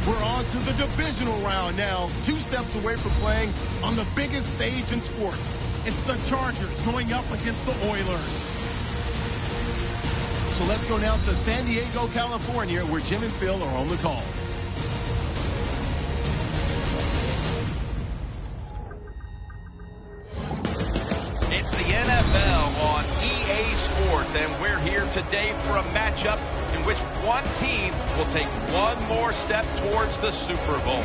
We're on to the divisional round now, 2 steps away from playing on the biggest stage in sports. It's the Chargers going up against the Oilers. So let's go now to San Diego, California, where Jim and Phil are on the call. It's the NFL on EA Sports, and we're here today for a matchup in which one team will take one more step towards the Super Bowl.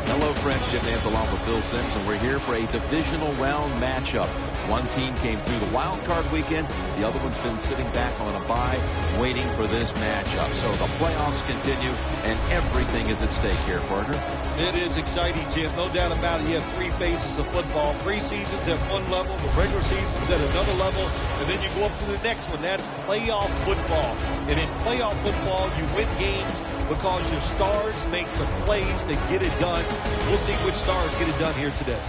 Hello, friends. Jim Nance along with Phil Simms, and we're here for a divisional round matchup. One team came through the wild card weekend. The other one's been sitting back on a bye, waiting for this matchup. So the playoffs continue, and everything is at stake here, partner. It is exciting, Jim. No doubt about it. You have 3 phases of football. Preseason's at one level, the regular season's at another level, and then you go up to the next one. That's playoff football. And in playoff football, you win games because your stars make the plays that get it done. We'll see which stars get it done here today.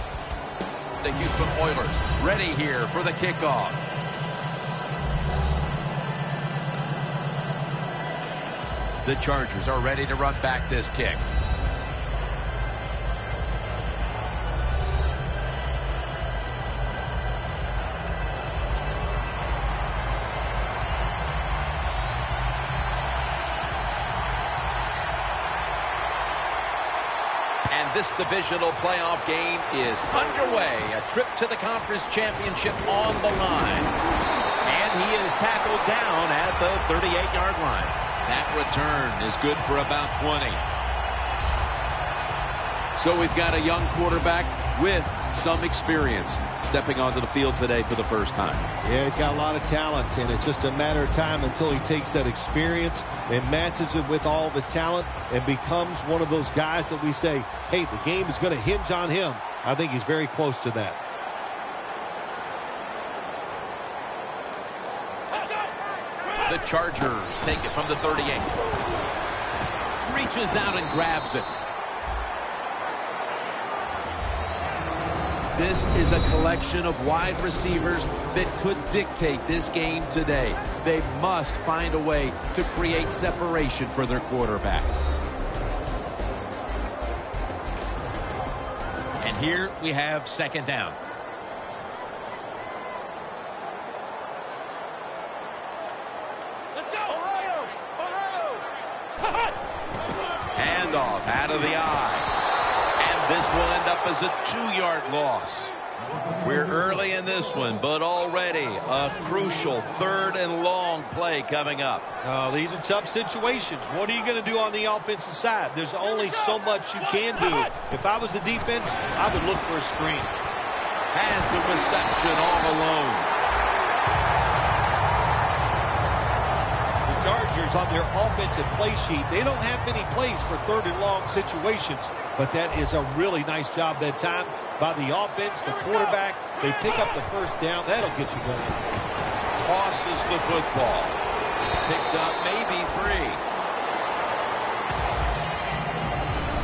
The Houston Oilers ready here for the kickoff. The Chargers are ready to run back this kick. And this divisional playoff game is underway. A trip to the conference championship on the line. And he is tackled down at the 38-yard line. That return is good for about 20. So we've got a young quarterback with some experience stepping onto the field today for the first time. Yeah, he's got a lot of talent, and it's just a matter of time until he takes that experience and matches it with all of his talent and becomes one of those guys that we say, hey, the game is going to hinge on him. I think he's very close to that. The Chargers take it from the 38. Reaches out and grabs it. This is a collection of wide receivers that could dictate this game today. They must find a way to create separation for their quarterback. And here we have second down. Handoff out of the eye. This will end up as a 2-yard loss. We're early in this one, but already a crucial 3rd and long play coming up. These are tough situations. What are you going to do on the offensive side? There's only so much you can do. If I was the defense, I would look for a screen. Has the reception all alone. Chargers on their offensive play sheet, they don't have many plays for 3rd and long situations, but that is a really nice job that time by the offense, the quarterback. They pick up the first down. That'll get you going. Tosses the football. Picks up maybe 3.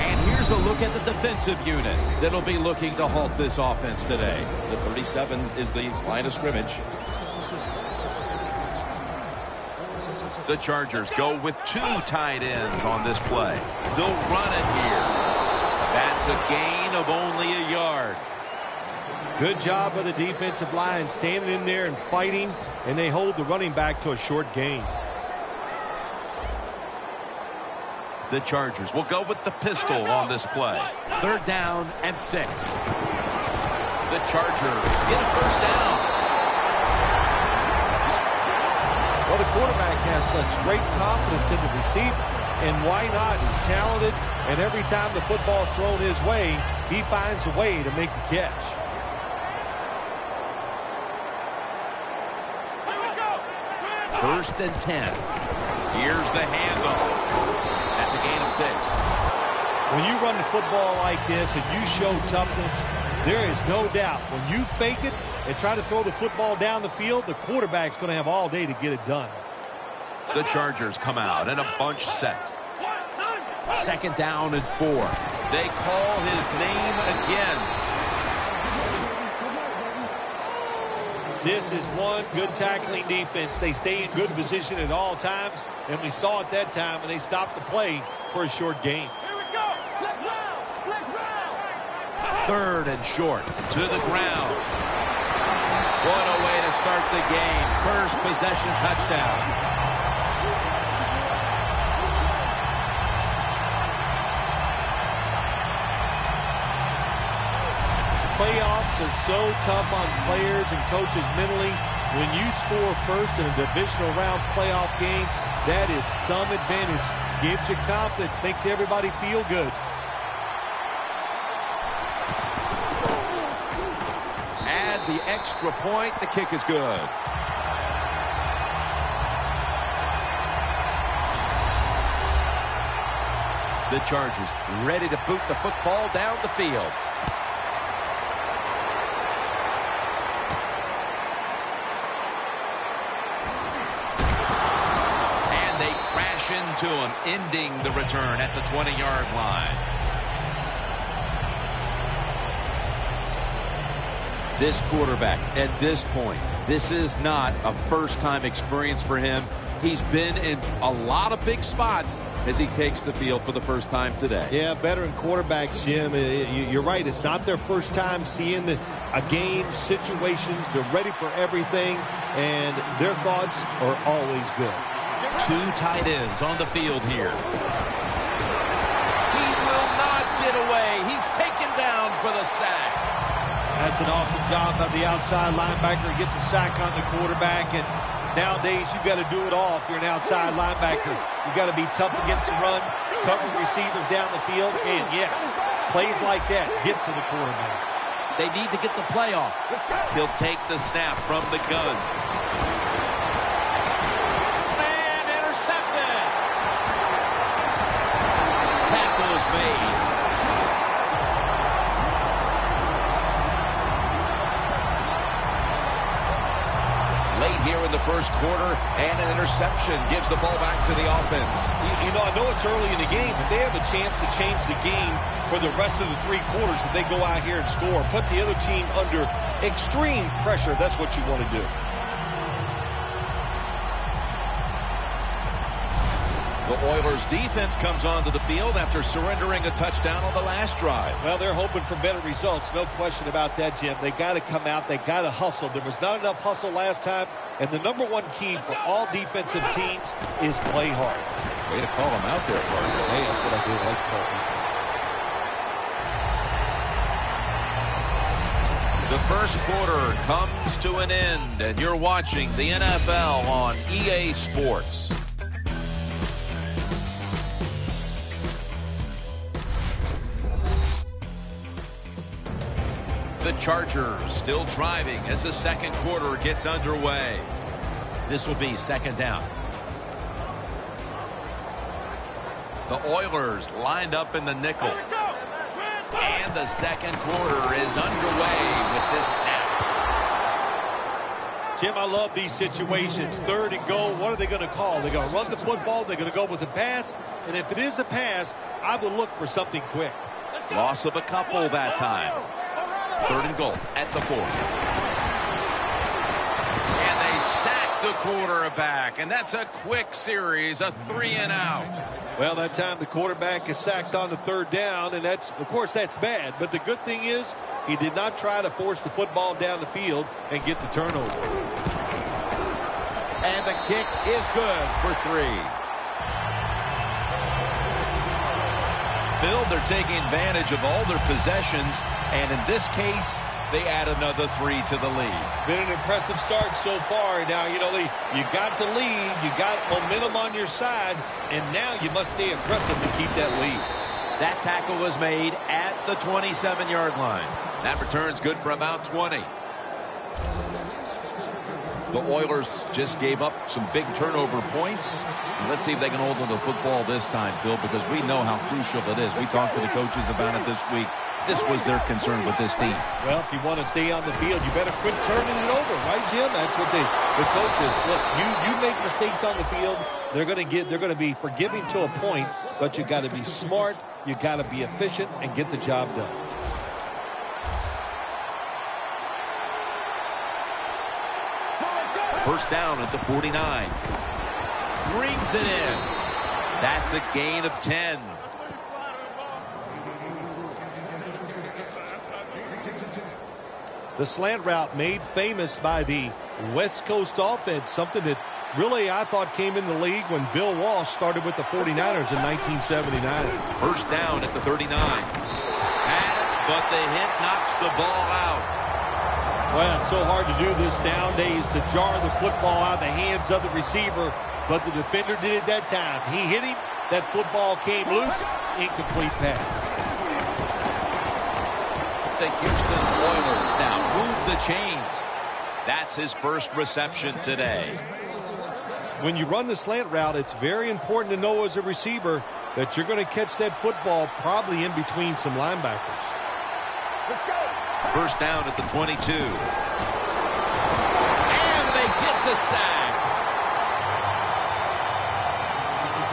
And here's a look at the defensive unit that'll be looking to halt this offense today. The 37 is the line of scrimmage. The Chargers go with 2 tight ends on this play. They'll run it here. That's a gain of only a yard. Good job by the defensive line standing in there and fighting, and they hold the running back to a short gain. The Chargers will go with the pistol on this play. 3rd down and 6. The Chargers get a first down. Well, the quarterback has such great confidence in the receiver, and why not? He's talented, and every time the football's thrown his way, he finds a way to make the catch. First and 10. Here's the handoff. That's a gain of 6. When you run the football like this and you show toughness, there is no doubt when you fake it and try to throw the football down the field, the quarterback's going to have all day to get it done. The Chargers come out in a bunch set. 2nd down and 4. They call his name again. This is one good tackling defense. They stay in good position at all times, and we saw it that time, and they stopped the play for a short gain. 3rd and short. To the ground. What a way to start the game. First possession touchdown. Playoffs are so tough on players and coaches mentally. When you score first in a divisional round playoff game, that is some advantage. Gives you confidence, makes everybody feel good. Add the extra point. The kick is good. The Chargers ready to boot the football down the field. Into him, ending the return at the 20-yard line. This quarterback, at this point, this is not a first-time experience for him. He's been in a lot of big spots as he takes the field for the first time today. Yeah, veteran quarterbacks, Jim, you're right. It's not their first time seeing a game, situations. They're ready for everything, and their thoughts are always good. 2 tight ends on the field here. He will not get away. He's taken down for the sack. That's an awesome job by the outside linebacker. He gets a sack on the quarterback, and nowadays you've got to do it all if you're an outside linebacker. You've got to be tough against the run, cover receivers down the field, and yes, plays like that get to the quarterback. They need to get the play off. He'll take the snap from the gun. Made. Late here in the first quarter, and an interception gives the ball back to the offense. You know, I know it's early in the game, but they have a chance to change the game for the rest of the 3 quarters if they go out here and score. Put the other team under extreme pressure. That's what you want to do. The Oilers defense comes onto the field after surrendering a touchdown on the last drive. Well, they're hoping for better results. No question about that, Jim. They got to come out. They got to hustle. There was not enough hustle last time. And the #1 key for all defensive teams is play hard. Way to call him out there, partner. Hey, that's what I do. I like to call him. The first quarter comes to an end, and you're watching the NFL on EA Sports. The Chargers still driving as the second quarter gets underway. This will be second down. The Oilers lined up in the nickel. And the second quarter is underway with this snap. Jim, I love these situations. 3rd and goal. What are they going to call? They're going to run the football. They're going to go with a pass. And if it is a pass, I would look for something quick. Loss of a couple that time. 3rd and goal at the 4. And they sack the quarterback. And that's a quick series, a 3-and-out. Well, that time the quarterback is sacked on the 3rd down, and that's, of course, that's bad. But the good thing is he did not try to force the football down the field and get the turnover. And the kick is good for 3. Phil, they're taking advantage of all their possessions, and in this case, they add another 3 to the lead. It's been an impressive start so far. Now, you know, you got to lead, you got momentum on your side, and now you must stay impressive to keep that lead. That tackle was made at the 27-yard line. That return's good for about 20. The Oilers just gave up some big turnover points. Let's see if they can hold on to the football this time, Phil, because we know how crucial it is. We talked to the coaches about it this week. This was their concern with this team. Well, if you want to stay on the field, you better quit turning it over, right, Jim? That's what the coaches look. You make mistakes on the field, they're going to be forgiving to a point, but you got to be smart, you got to be efficient, and get the job done. First down at the 49. Brings it in. That's a gain of 10. The slant route made famous by the West Coast offense, something that really I thought came in the league when Bill Walsh started with the 49ers in 1979. First down at the 39. But the hit knocks the ball out. Well, it's so hard to do this nowadays, to jar the football out of the hands of the receiver, but the defender did it that time. He hit him. That football came loose. Incomplete pass. The Houston Oilers now move the chains. That's his first reception today. When you run the slant route, it's very important to know as a receiver that you're going to catch that football probably in between some linebackers. Let's go. First down at the 22. And they get the sack.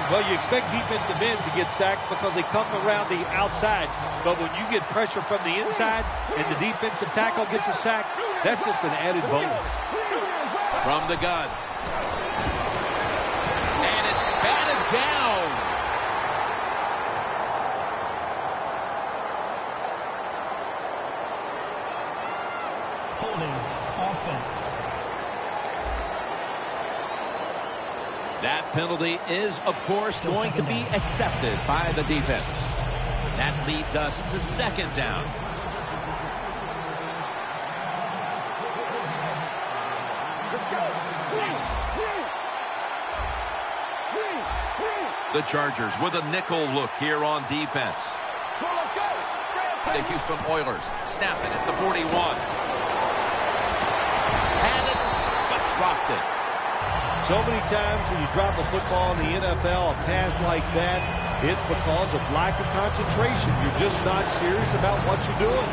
Well, you expect defensive ends to get sacks because they come around the outside. But when you get pressure from the inside and the defensive tackle gets a sack, that's just an added bonus. From the gun. And it's batted down. Offense. That penalty is, of course, going to be accepted by the defense. That leads us to second down. Let's go. The Chargers with a nickel look here on defense. The Houston Oilers snapping at the 41. Had it, but dropped it. So many times when you drop a football in the NFL, a pass like that, it's because of lack of concentration. You're just not serious about what you're doing.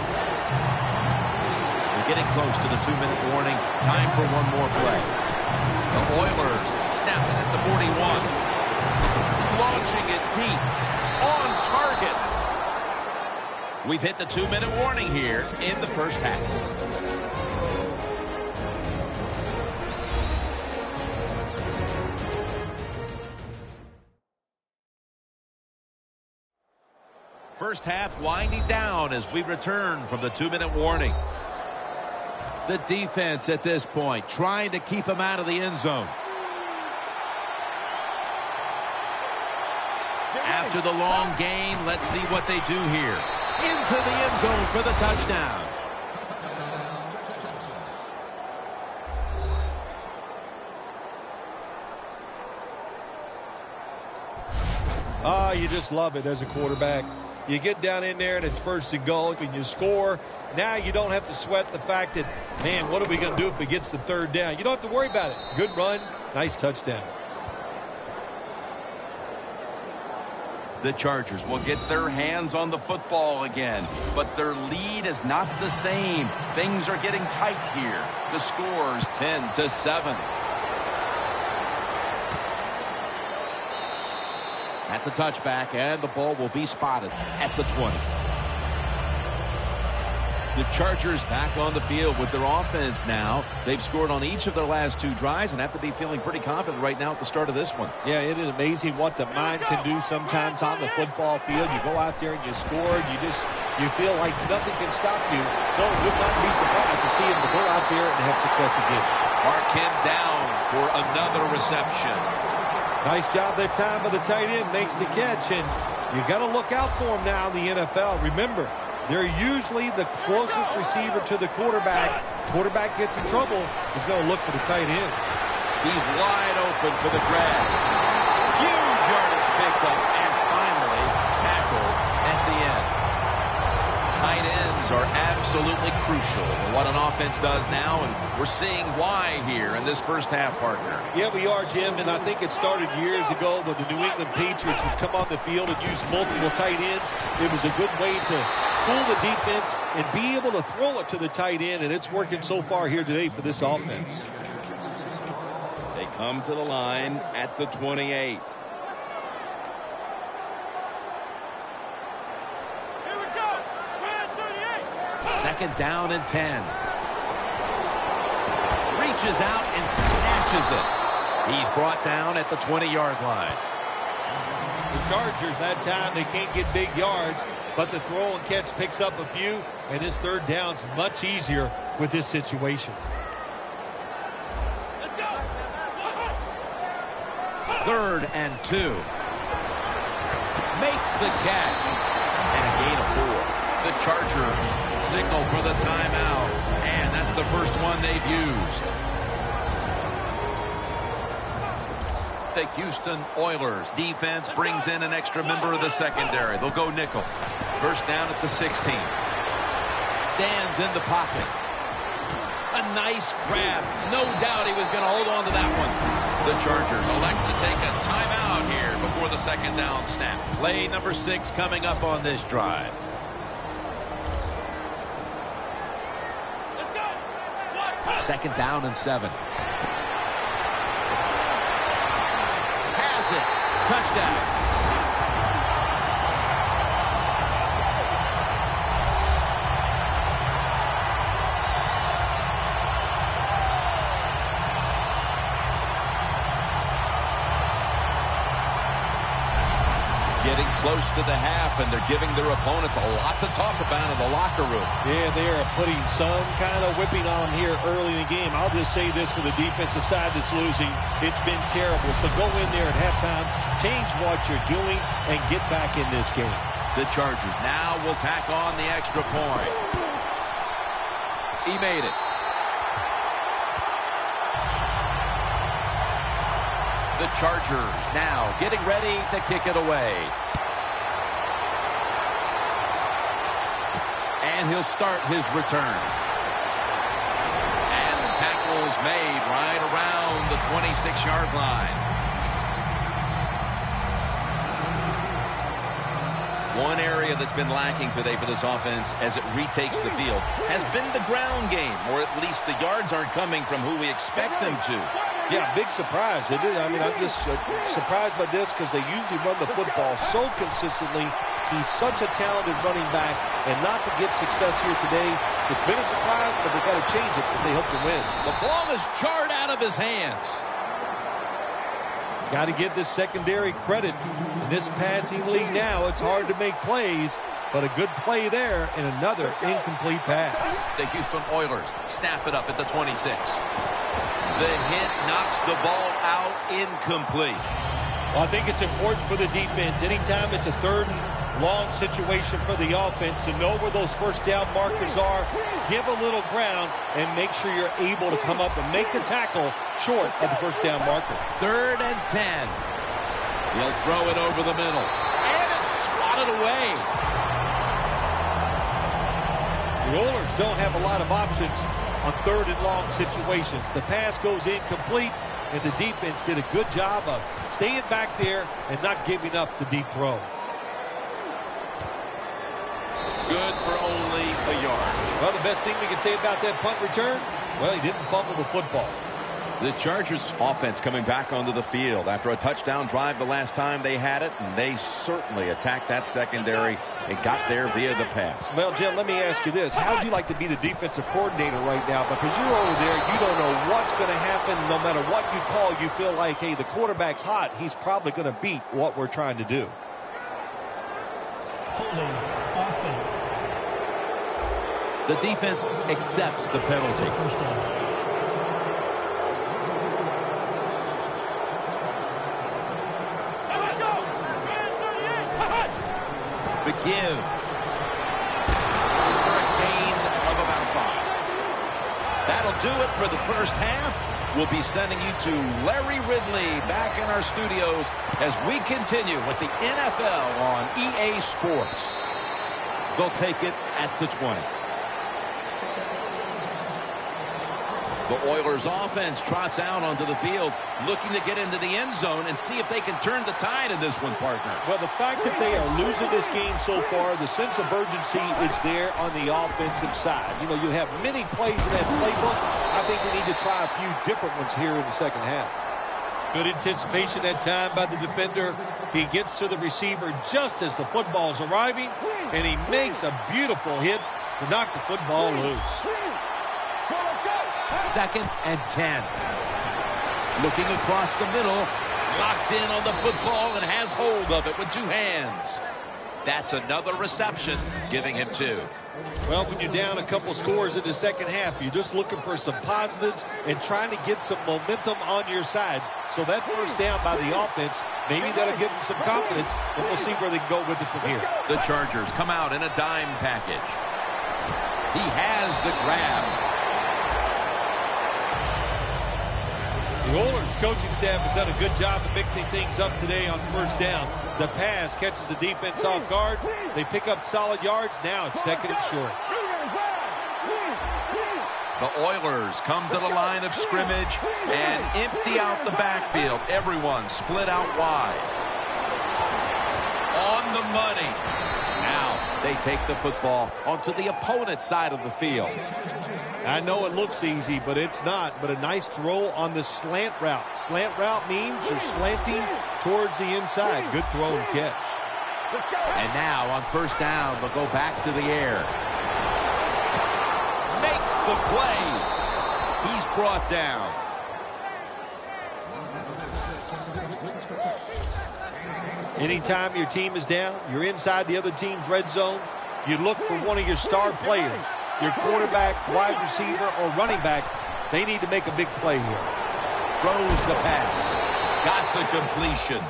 We're getting close to the 2-minute warning. Time for one more play. The Oilers snapping at the 41. Launching it deep. On target. We've hit the 2-minute warning here in the first half. First half winding down as we return from the 2-minute warning. The defense at this point trying to keep him out of the end zone. After the long gain, let's see what they do here. Into the end zone for the touchdown. Ah, you just love it as a quarterback. You get down in there and it's first and goal and you score. Now you don't have to sweat the fact that, man, what are we going to do if it gets to third down? You don't have to worry about it. Good run, nice touchdown. The Chargers will get their hands on the football again, but their lead is not the same. Things are getting tight here. The score's 10-7. That's a touchback, and the ball will be spotted at the 20. The Chargers back on the field with their offense now. They've scored on each of their last 2 drives and have to be feeling pretty confident right now at the start of this one. Yeah, it is amazing what the mind can do sometimes on the football field. You go out there and you score, and you feel like nothing can stop you. So it would not be surprised to see him to go out there and have success again. Mark him down for another reception. Nice job that time by the tight end, makes the catch, and you got to look out for him now in the NFL. Remember, they're usually the closest receiver to the quarterback. Quarterback gets in trouble, he's going to look for the tight end. He's wide open for the grab. Huge yardage picked up and finally tackled at the end. Tight ends are absolutely crucial to what an offense does now, and we're seeing why here in this first half, partner. Yeah, we are, Jim, and I think it started years ago when the New England Patriots would come on the field and use multiple tight ends. It was a good way to fool the defense and be able to throw it to the tight end, and it's working so far here today for this offense. They come to the line at the 28. Second down and 10. Reaches out and snatches it. He's brought down at the 20-yard line. The Chargers, that time, they can't get big yards. but the throw and catch picks up a few, and his third down's much easier with this situation. Third and 2. Makes the catch. And a gain of 4. The Chargers signal for the timeout. And that's the first one they've used. The Houston Oilers defense brings in an extra member of the secondary. They'll go nickel. First down at the 16. Stands in the pocket. A nice grab. No doubt he was going to hold on to that one. The Chargers elect to take a timeout here before the second down snap. Play number 6 coming up on this drive. Second down and 7. Has it. Touchdown. Getting close to the half, and they're giving their opponents a lot to talk about in the locker room. Yeah, they are putting some kind of whipping on them here early in the game. I'll just say this for the defensive side that's losing. It's been terrible. So go in there at halftime, change what you're doing, and get back in this game. The Chargers now will tack on the extra point. He made it. The Chargers now getting ready to kick it away. And he'll start his return. And the tackle is made right around the 26-yard line. One area that's been lacking today for this offense as it retakes the field has been the ground game, or at least the yards aren't coming from who we expect them to. Yeah, big surprise. I mean, I'm just surprised by this because they usually run the football so consistently. He's such a talented running back, and not to get success here today, it's been a surprise, but they've got to change it if they hope to win. The ball is jarred out of his hands. Got to give this secondary credit. In this passing league now, it's hard to make plays, but a good play there and another incomplete pass. The Houston Oilers snap it up at the 26. The hit knocks the ball out incomplete. Well, I think it's important for the defense. Anytime it's a third and long situation for the offense to know where those first down markers are, give a little ground, and make sure you're able to come up and make the tackle short of the first down marker. Third and 10. He'll throw it over the middle. And it's swatted away. The Oilers don't have a lot of options on third and long situations. The pass goes incomplete, and the defense did a good job of staying back there and not giving up the deep throw. Good for only a yard. Well, the best thing we can say about that punt return, well, he didn't fumble the football. The Chargers offense coming back onto the field after a touchdown drive the last time they had it, and they certainly attacked that secondary and got there via the pass. Well, Jim, let me ask you this. How would you like to be the defensive coordinator right now? Because you're over there, you don't know what's going to happen. No matter what you call, you feel like, hey, the quarterback's hot. He's probably going to beat what we're trying to do. Holding offense. The defense accepts the penalty. First down. The give for a gain of about 5. That'll do it for the first half. We'll be sending you to Larry Ridley back in our studios as we continue with the NFL on EA Sports. They'll take it at the 20. The Oilers offense trots out onto the field, looking to get into the end zone and see if they can turn the tide in this one, partner. Well, the fact that they are losing this game so far, the sense of urgency is there on the offensive side. You know, you have many plays in that playbook. I think they need to try a few different ones here in the second half. Good anticipation that time by the defender. He gets to the receiver just as the football's arriving, and he makes a beautiful hit to knock the football loose. Second and 10. Looking across the middle. Locked in on the football and has hold of it with 2 hands. That's another reception, giving him 2. Well, when you're down a couple scores in the second half, you're just looking for some positives and trying to get some momentum on your side. So that first down by the offense, maybe that'll give them some confidence, and we'll see where they can go with it from here. The Chargers come out in a dime package. He has the grab. The Oilers coaching staff has done a good job of mixing things up today on first down. The pass catches the defense off guard. They pick up solid yards. Now it's second and short. The Oilers come to the line of scrimmage and empty out the backfield. Everyone split out wide. On the money. Now they take the football onto the opponent's side of the field. I know it looks easy, but it's not. But a nice throw on the slant route. Slant route means you're slanting towards the inside. Good throw and catch. And now on first down, they'll go back to the air. Makes the play. He's brought down. Anytime your team is down, you're inside the other team's red zone, you look for one of your star players. Your quarterback, wide receiver, or running back, they need to make a big play here. Throws the pass. Got the completion.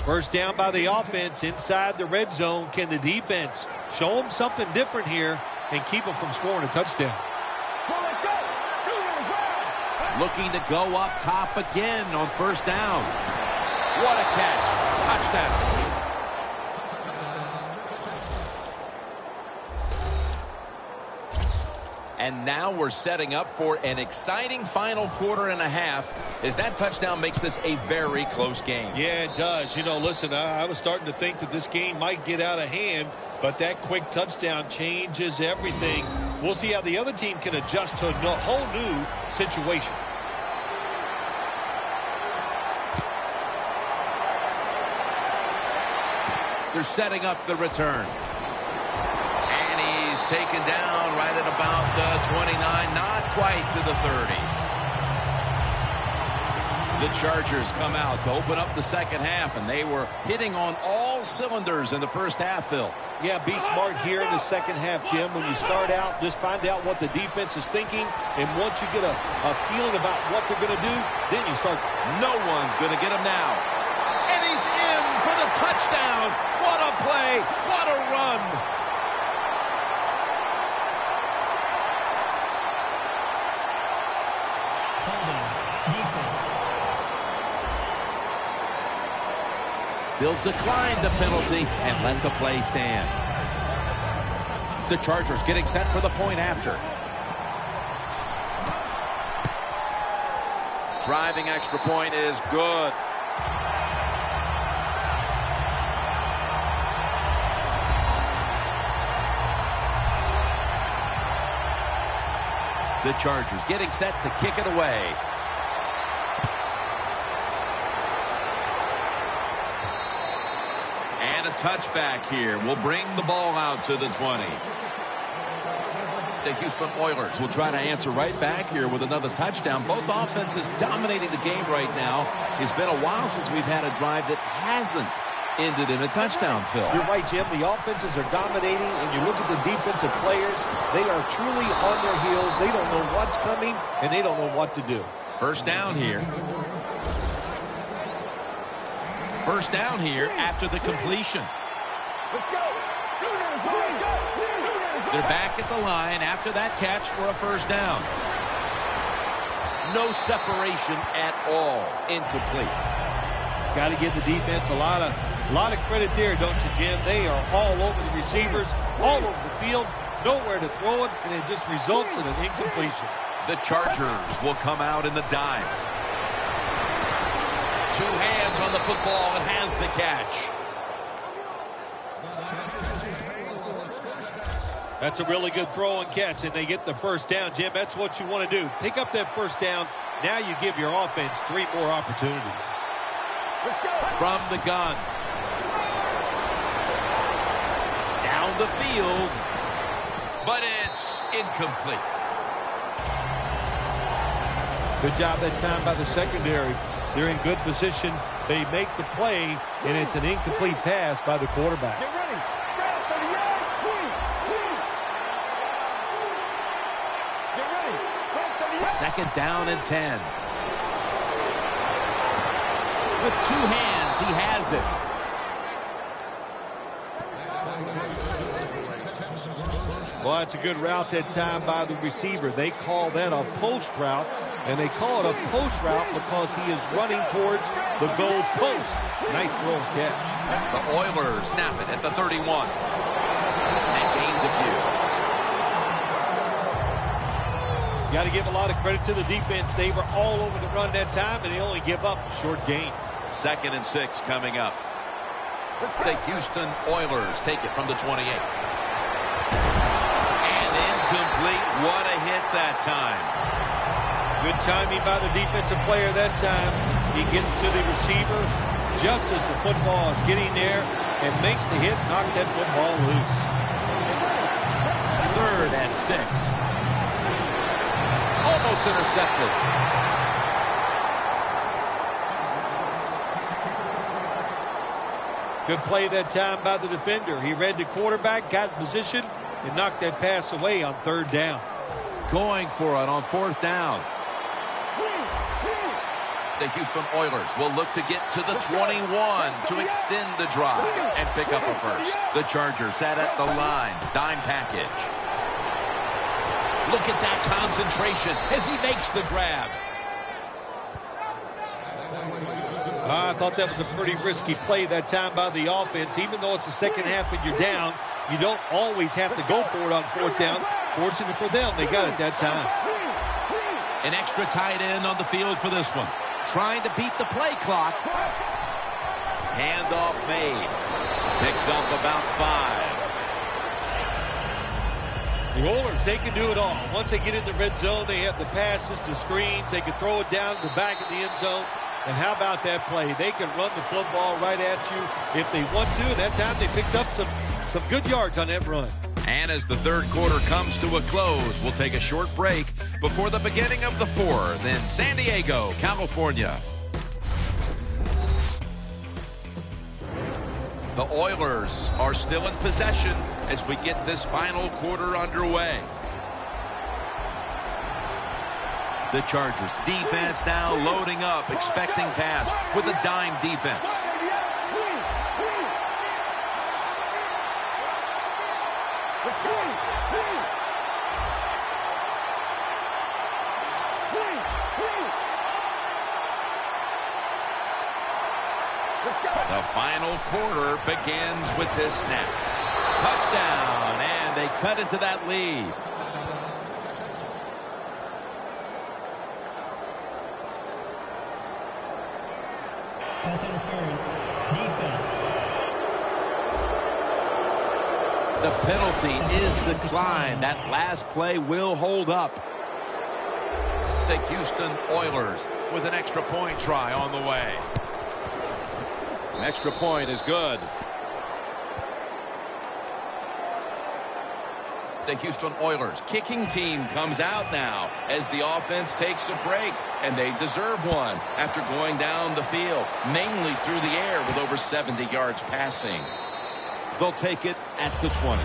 First down by the offense inside the red zone. Can the defense show them something different here and keep them from scoring a touchdown? Looking to go up top again on first down. What a catch. Touchdown. And now we're setting up for an exciting final quarter and a half as that touchdown makes this a very close game. Yeah, it does. You know, listen, I was starting to think that this game might get out of hand, but that quick touchdown changes everything. We'll see how the other team can adjust to a whole new situation. They're setting up the return. And he's taken down right at about the 29, not quite to the 30. The Chargers come out to open up the second half, and they were hitting on all cylinders in the first half, Phil. Yeah, be smart here in the second half, Jim. When you start out, just find out what the defense is thinking, and once you get a feeling about what they're going to do, then you start. No one's going to get him now. And he's in for the touchdown. What a play. What a run. They'll decline the penalty and let the play stand. The Chargers getting set for the point after. Driving extra point is good. The Chargers getting set to kick it away. And a touchback here will bring the ball out to the 20. The Houston Oilers will try to answer right back here with another touchdown. Both offenses dominating the game right now. It's been a while since we've had a drive that hasn't ended in a touchdown, Phil. You're right, Jim. The offenses are dominating, and you look at the defensive players. They are truly on their heels. They don't know what's coming, and they don't know what to do. First down here. First down here after the completion. Let's go. They're back at the line after that catch for a first down. No separation at all. Incomplete. Got to give the defense a lot of credit there, don't you, Jim? They are all over the receivers, all over the field, nowhere to throw it, and it just results in an incompletion. The Chargers will come out in the dime. Two hands on the football and has the catch. That's a really good throw and catch, and they get the first down, Jim. That's what you want to do. Pick up that first down. Now you give your offense 3 more opportunities. Let's go. From the gun. Down the field. But it's incomplete. Good job that time by the secondary. They're in good position They make the play, and it's an incomplete pass by the quarterback. Get ready. Second down and 10. With two hands, he has it. Well, that's a good route that time by the receiver. They call that a post route, and they call it a post route because he is running towards the goal post. Nice throw and catch. The Oilers snap it at the 31. And gains a few. You got to give a lot of credit to the defense. They were all over the run that time, and they only give up a short gain. 2nd and 6 coming up. The Houston Oilers take it from the 28. And incomplete. What a hit that time. Good timing by the defensive player that time. He gets to the receiver just as the football is getting there and makes the hit, knocks that football loose. 3rd and 6. Almost intercepted. Good play that time by the defender. He read the quarterback, got in position, and knocked that pass away on 3rd down. Going for it on 4th down. The Houston Oilers will look to get to the 21 to extend the drive and pick up a first. The Chargers sat at the line. Dime package. Look at that concentration as he makes the grab. I thought that was a pretty risky play that time by the offense. Even though it's the second half and you're down, you don't always have to go for it on 4th down. Fortunate for them, they got it that time. An extra tight end on the field for this one. Trying to beat the play clock. Handoff made. Picks up about 5. The Oilers, they can do it all. Once they get in the red zone, they have the passes, the screens. They can throw it down to the back of the end zone. And how about that play? They can run the football right at you if they want to. And that time they picked up some good yards on that run. And as the 3rd quarter comes to a close, we'll take a short break before the beginning of the 4th in San Diego, California. The Oilers are still in possession as we get this final quarter underway. The Chargers defense now loading up, expecting pass with a dime defense. Let's go. The final quarter begins with this snap. Touchdown, and they cut into that lead. Pass interference. Defense. The penalty is declined. That last play will hold up. The Houston Oilers with an extra point try on the way. An extra point is good. The Houston Oilers kicking team comes out now as the offense takes a break, and they deserve one after going down the field, mainly through the air with over 70 yards passing. They'll take it at the 20.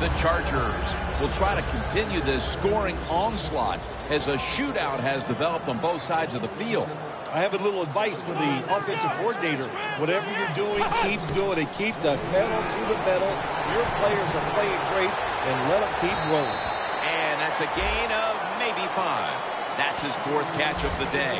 The Chargers will try to continue this scoring onslaught as a shootout has developed on both sides of the field. I have a little advice for the offensive coordinator. Whatever you're doing, keep doing it. Keep the pedal to the metal. Your players are playing great, and let them keep rolling. And that's a gain of maybe 5. That's his 4th catch of the day.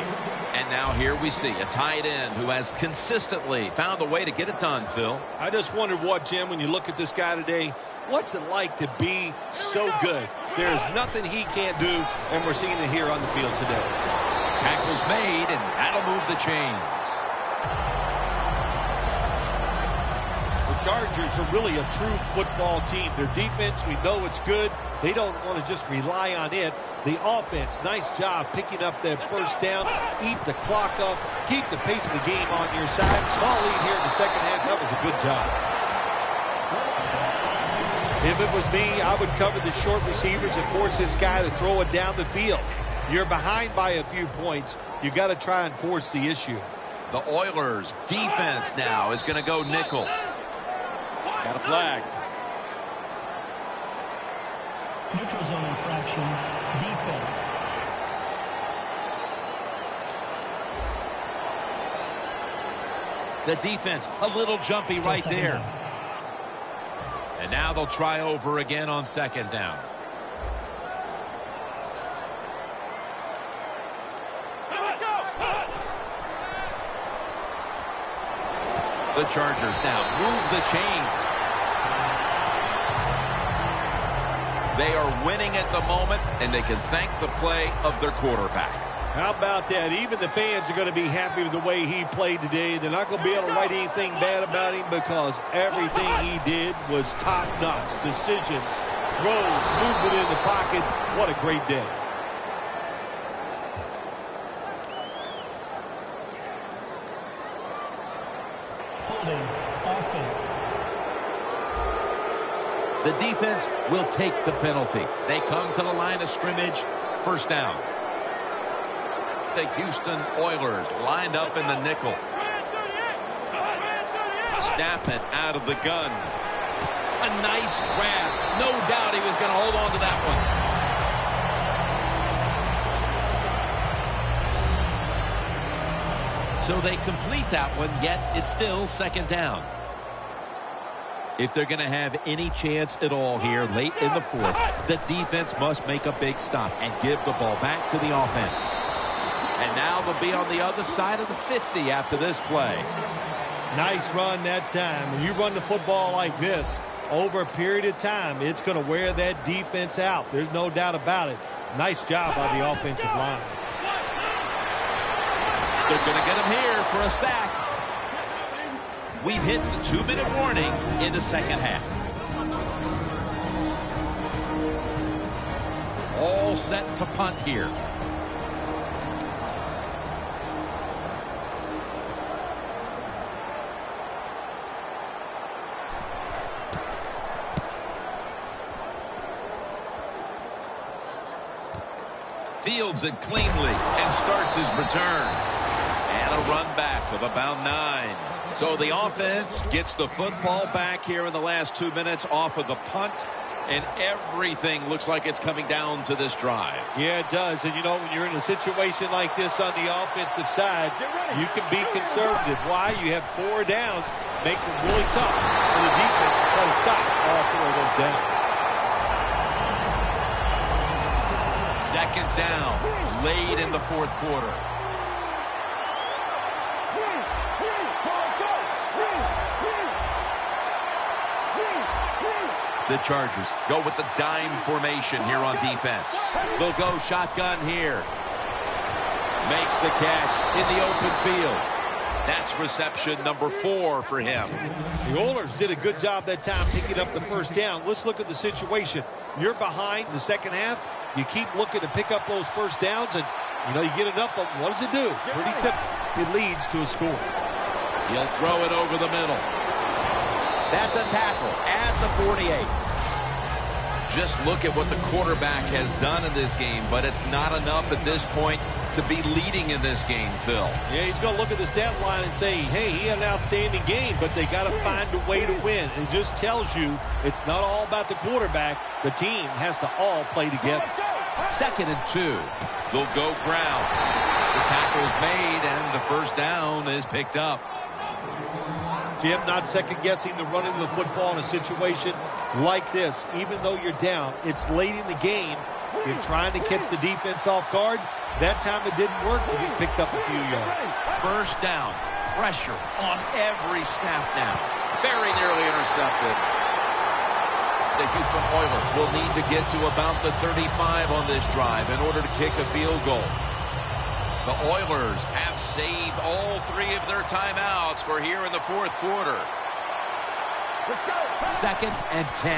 And now here we see a tight end who has consistently found a way to get it done, Phil. I just wondered what, Jim, when you look at this guy today, what's it like to be so good? There's nothing he can't do, and we're seeing it here on the field today. Tackle's made, and that'll move the chains. The Chargers are really a true football team. Their defense, we know it's good. They don't want to just rely on it. The offense, nice job picking up that first down, eat the clock up, keep the pace of the game on your side. Small lead here in the second half. That was a good job. If it was me, I would cover the short receivers and force this guy to throw it down the field. You're behind by a few points. You got to try and force the issue. The Oilers defense now is going to go nickel. Got a flag. Neutral zone infraction. Defense. The defense a little jumpy Still right second there. down. And now they'll try over again on second down. The Chargers now move the chains. They are winning at the moment, and they can thank the play of their quarterback. How about that? Even the fans are going to be happy with the way he played today. They're not going to be able to write anything bad about him because everything he did was top-notch. Decisions, throws, movement in the pocket. What a great day. Holding. Offense. The defense will take the penalty. They come to the line of scrimmage. First down. The Houston Oilers lined up in the nickel. Snap it out of the gun. A nice grab. No doubt he was going to hold on to that one. So they complete that one, yet it's still second down. If they're going to have any chance at all here late in the fourth, the defense must make a big stop and give the ball back to the offense. And now they'll be on the other side of the 50 after this play. Nice run that time. When you run the football like this, over a period of time, it's going to wear that defense out. There's no doubt about it. Nice job by the offensive line. They're going to get him here for a sack. We've hit the 2-minute warning in the second half. All set to punt here. Fields it cleanly and starts his return. And a run back of about 9. So the offense gets the football back here in the last 2 minutes off of the punt. And everything looks like it's coming down to this drive. Yeah, it does. And, you know, when you're in a situation like this on the offensive side, you can be conservative. Why? You have 4 downs. Makes it really tough for the defense to try to stop all 4 of those downs. Second down, late in the fourth quarter. The Chargers go with the dime formation here on defense. They'll go shotgun here. Makes the catch in the open field. That's reception number 4 for him. The Oilers did a good job that time picking up the first down. Let's look at the situation. You're behind the second half. You keep looking to pick up those first downs, and, you know, you get enough of them. What does it do? Pretty simple. It leads to a score. He'll throw it over the middle. That's a tackle at the 48. Just look at what the quarterback has done in this game, but it's not enough at this point to be leading in this game, Phil. Yeah, he's going to look at the stat line and say, hey, he had an outstanding game, but they got to find a way to win. It just tells you it's not all about the quarterback. The team has to all play together. Second and 2. They'll go ground. The tackle is made, and the first down is picked up. Jim, not second-guessing the running of the football in a situation like this. Even though you're down, it's late in the game. You're trying to catch the defense off guard. That time it didn't work. He just picked up a few yards. First down. Pressure on every snap now. Very nearly intercepted. The Houston Oilers will need to get to about the 35 on this drive in order to kick a field goal. The Oilers have saved all 3 of their timeouts for here in the fourth quarter. Let's go. Second and 10.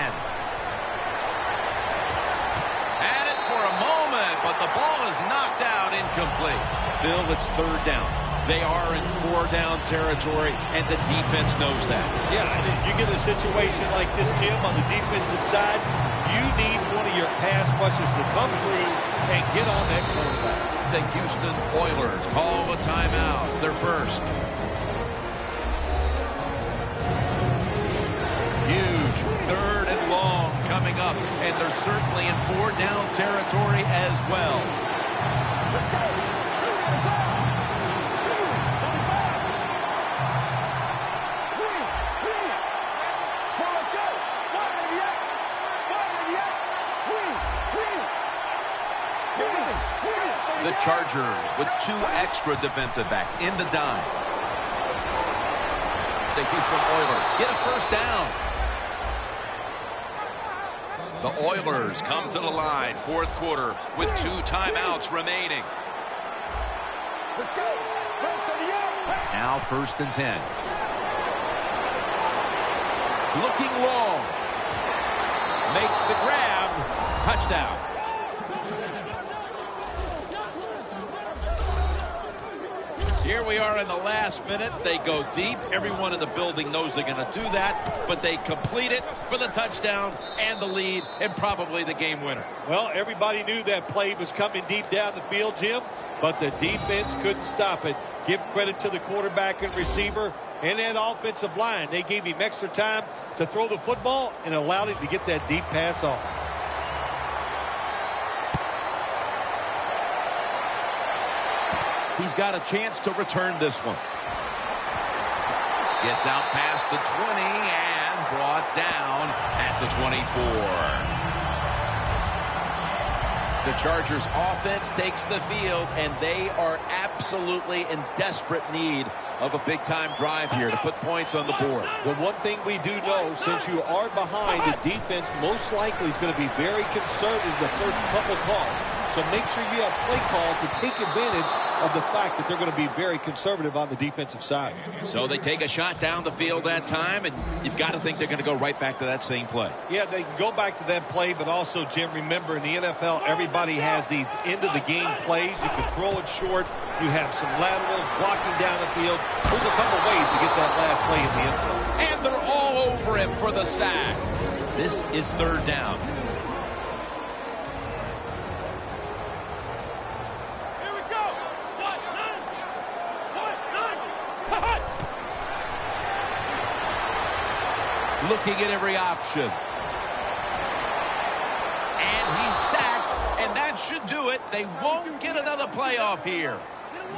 Had it for a moment, but the ball is knocked out incomplete. Bill, it's third down. They are in 4-down territory, and the defense knows that. Yeah, and you get a situation like this, Jim, on the defensive side, You need one of your pass rushers to come through and get on that quarterback. The Houston Oilers call a timeout, their first. Huge 3rd and long coming up, and they're certainly in 4-down territory as well. Let's go. The Chargers with 2 extra defensive backs in the dime. The Houston Oilers get a first down. The Oilers come to the line, 4th quarter, with 2 timeouts remaining. Let's go. Now 1st and 10. Looking long. Makes the grab. Touchdown. Here we are in the last minute. They go deep. Everyone in the building knows they're going to do that, but they complete it for the touchdown and the lead and probably the game winner. Well, everybody knew that play was coming deep down the field, Jim, but the defense couldn't stop it. Give credit to the quarterback and receiver and that offensive line. They gave him extra time to throw the football and allowed him to get that deep pass off. He's got a chance to return this one. Gets out past the 20 and brought down at the 24. The Chargers offense takes the field, and they are absolutely in desperate need of a big-time drive here to put points on the board. The one thing we do know, since you are behind, the defense most likely is going to be very conservative the first couple calls. So make sure you have play calls to take advantage of the fact that they're going to be very conservative on the defensive side. So they take a shot down the field that time, and you've got to think they're going to go right back to that same play. Yeah, they can go back to that play, but also, Jim, remember in the NFL, everybody has these end-of-the-game plays. You can throw it short. You have some laterals blocking down the field. There's a couple ways to get that last play in the end zone. And they're all over him for the sack. This is 3rd down. Looking at every option. And he's sacked, and that should do it. They won't get another playoff here.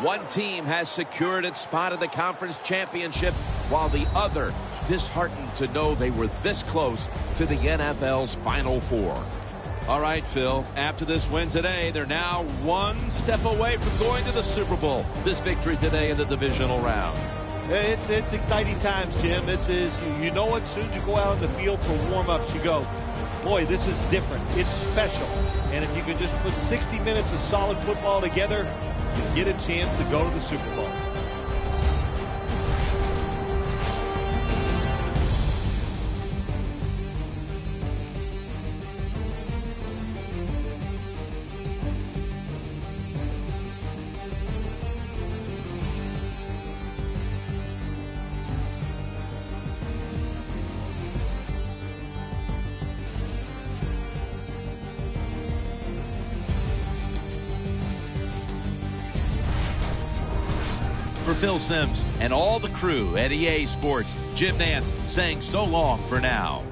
One team has secured its spot in the conference championship, while the other disheartened to know they were this close to the NFL's Final Four. All right, Phil, after this win today, they're now 1 step away from going to the Super Bowl. This victory today in the divisional round. It's exciting times, Jim. This is, you know what, as soon as you go out on the field for warm-ups, you go, boy, this is different. It's special. And if you can just put 60 minutes of solid football together, you get a chance to go to the Super Bowl. For Phil Simms and all the crew at EA Sports, Jim Nantz saying so long for now.